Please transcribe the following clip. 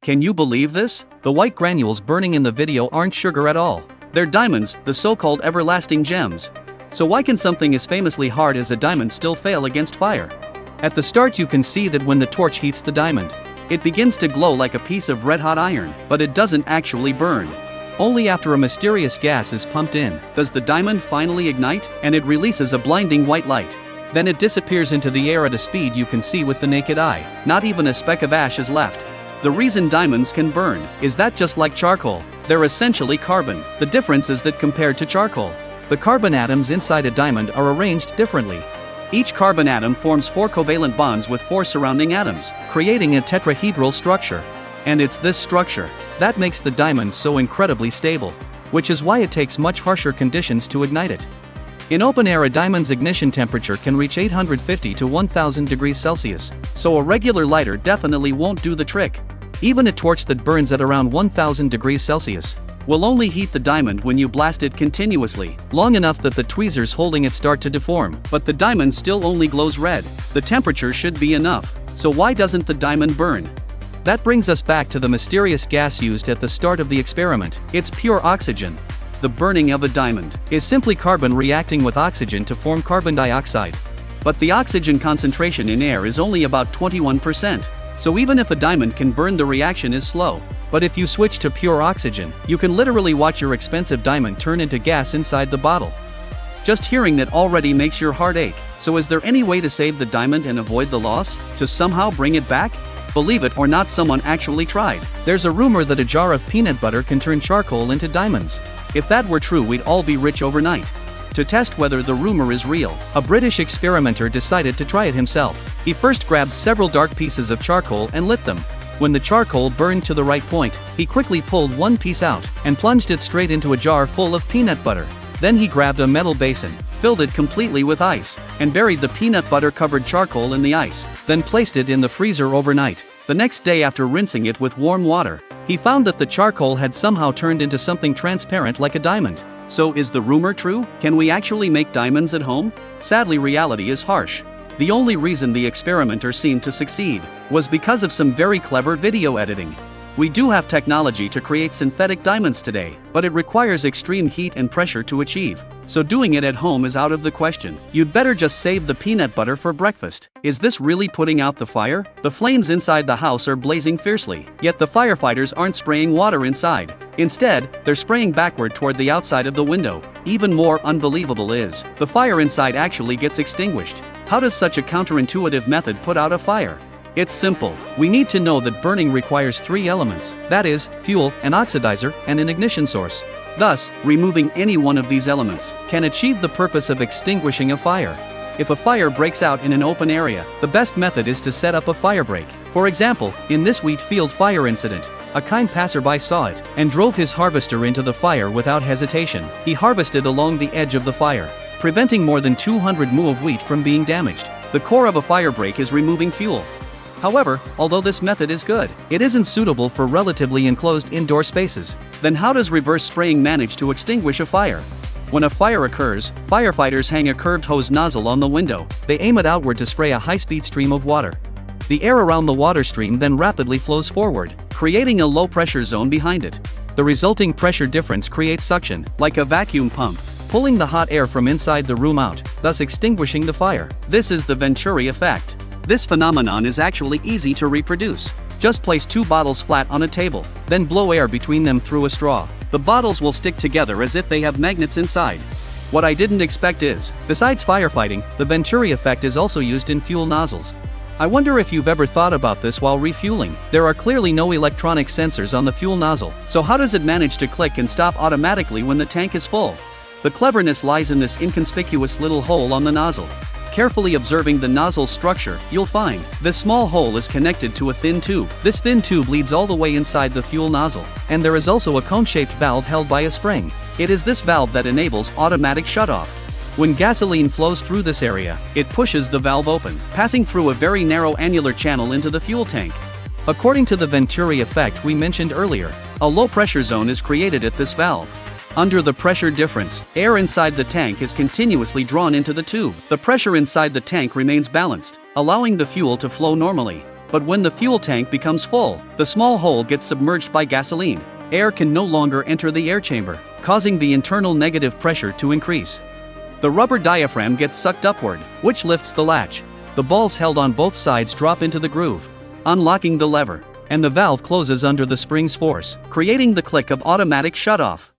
Can you believe this? The white granules burning in the video aren't sugar at all. They're diamonds, the so-called everlasting gems. So why can something as famously hard as a diamond still fail against fire? At the start you can see that when the torch heats the diamond, it begins to glow like a piece of red-hot iron, but it doesn't actually burn. Only after a mysterious gas is pumped in, does the diamond finally ignite, and it releases a blinding white light. Then it disappears into the air at a speed you can see with the naked eye. Not even a speck of ash is left. The reason diamonds can burn is that just like charcoal, they're essentially carbon. The difference is that compared to charcoal, the carbon atoms inside a diamond are arranged differently. Each carbon atom forms 4 covalent bonds with 4 surrounding atoms, creating a tetrahedral structure. And it's this structure that makes the diamond so incredibly stable, which is why it takes much harsher conditions to ignite it. In open air, a diamond's ignition temperature can reach 850 to 1000 degrees Celsius, so a regular lighter definitely won't do the trick. Even a torch that burns at around 1000 degrees Celsius will only heat the diamond when you blast it continuously, long enough that the tweezers holding it start to deform. But the diamond still only glows red. The temperature should be enough. So why doesn't the diamond burn? That brings us back to the mysterious gas used at the start of the experiment. It's pure oxygen. The burning of a diamond is simply carbon reacting with oxygen to form carbon dioxide. But the oxygen concentration in air is only about 21%. So even if a diamond can burn, the reaction is slow. But if you switch to pure oxygen, you can literally watch your expensive diamond turn into gas inside the bottle. Just hearing that already makes your heart ache. So is there any way to save the diamond and avoid the loss? To somehow bring it back? Believe it or not, someone actually tried. There's a rumor that a jar of peanut butter can turn charcoal into diamonds. If that were true, we'd all be rich overnight. To test whether the rumor is real, a British experimenter decided to try it himself. He first grabbed several dark pieces of charcoal and lit them. When the charcoal burned to the right point, he quickly pulled one piece out and plunged it straight into a jar full of peanut butter. Then he grabbed a metal basin, filled it completely with ice, and buried the peanut butter covered charcoal in the ice, then placed it in the freezer overnight. The next day, after rinsing it with warm water, he found that the charcoal had somehow turned into something transparent like a diamond. So is the rumor true? Can we actually make diamonds at home? Sadly, reality is harsh. The only reason the experimenter seemed to succeed was because of some very clever video editing. We do have technology to create synthetic diamonds today, but it requires extreme heat and pressure to achieve. So doing it at home is out of the question. You'd better just save the peanut butter for breakfast. Is this really putting out the fire? The flames inside the house are blazing fiercely, yet the firefighters aren't spraying water inside. Instead, they're spraying backward toward the outside of the window. Even more unbelievable is, the fire inside actually gets extinguished. How does such a counterintuitive method put out a fire? It's simple. We need to know that burning requires 3 elements, that is, fuel, an oxidizer, and an ignition source. Thus, removing any one of these elements can achieve the purpose of extinguishing a fire. If a fire breaks out in an open area, the best method is to set up a fire break. For example, in this wheat field fire incident, a kind passerby saw it and drove his harvester into the fire without hesitation. He harvested along the edge of the fire, preventing more than 200 mu of wheat from being damaged. The core of a fire break is removing fuel. However, although this method is good, it isn't suitable for relatively enclosed indoor spaces. Then how does reverse spraying manage to extinguish a fire? When a fire occurs, firefighters hang a curved hose nozzle on the window. They aim it outward to spray a high-speed stream of water. The air around the water stream then rapidly flows forward, creating a low-pressure zone behind it. The resulting pressure difference creates suction, like a vacuum pump, pulling the hot air from inside the room out, thus extinguishing the fire. This is the Venturi effect. This phenomenon is actually easy to reproduce. Just place 2 bottles flat on a table, then blow air between them through a straw. The bottles will stick together as if they have magnets inside. What I didn't expect is, besides firefighting, the Venturi effect is also used in fuel nozzles. I wonder if you've ever thought about this while refueling. There are clearly no electronic sensors on the fuel nozzle, so how does it manage to click and stop automatically when the tank is full? The cleverness lies in this inconspicuous little hole on the nozzle. Carefully observing the nozzle structure, you'll find this small hole is connected to a thin tube. This thin tube leads all the way inside the fuel nozzle, and there is also a cone-shaped valve held by a spring. It is this valve that enables automatic shutoff. When gasoline flows through this area, it pushes the valve open, passing through a very narrow annular channel into the fuel tank. According to the Venturi effect we mentioned earlier, a low-pressure zone is created at this valve. Under the pressure difference, air inside the tank is continuously drawn into the tube. The pressure inside the tank remains balanced, allowing the fuel to flow normally. But when the fuel tank becomes full, the small hole gets submerged by gasoline. Air can no longer enter the air chamber, causing the internal negative pressure to increase. The rubber diaphragm gets sucked upward, which lifts the latch. The balls held on both sides drop into the groove, unlocking the lever, and the valve closes under the spring's force, creating the click of automatic shutoff.